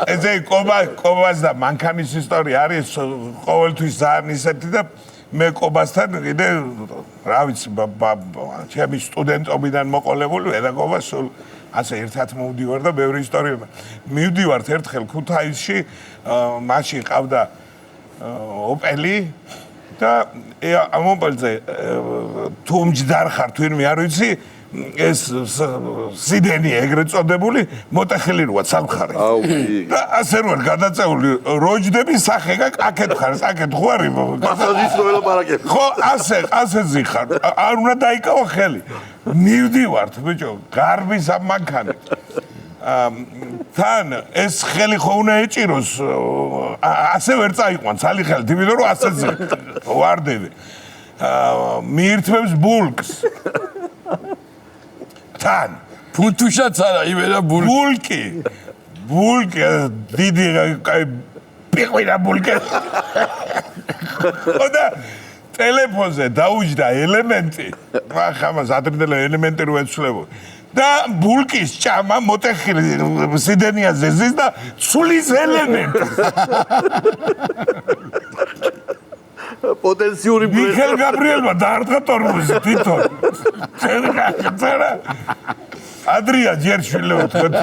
ესე კობას და მანქანის ისტორია არის ყოველთვის ძალიან ისეთი და მე კობასთან კიდე რა ვიცი ჩემი სტუდენტობიდან მოყოლებული პედაგოგობა სულ ასე ერთად მოვდივარ და ბევრი ისტორია მივდივართ ერთხელ ქუთაისში მაშინ ყავდა ოპელი და ამ ოპელზე თუ მჯდარ ხარ თუ ვინმე არ ვიცი ეს სიდენი ეგრეთ წოდებული მოტეხილი როა სამხარი და ასე როარ გადაწეული როჯდები სახე აქეთ ხარ აქეთ ხوارი მასაჟის რო ელაპარაკებ ხო ასე ზიხარ არ უნდა დაიკავა ხელი მივდივართ ბიჭო გარბის ამ მანქანით თან ეს ხელი ხო უნდა ეჭიროს ასე ვერ წაიყვან ცალი ხელით იმიტომ რომ ასე ვარდები მიირთმევს ბულკს თან ფუთუშაც არა იმენა ბულკი დიდი პიყვინა ბულკი ხოდა ტელეფონზე დაუჯდა ელემენტი ხამას ადრინდელი ელემენტი რო ეცვლებო და ბულკის ჭამა მოტეხილი სიდენიაზე ზის და ცulis ელემენტი პოტენციური მიხელ გაბრიელმა დაარტყა ტორმოზი თვითონ adria ჯერ შვილეო თქვენ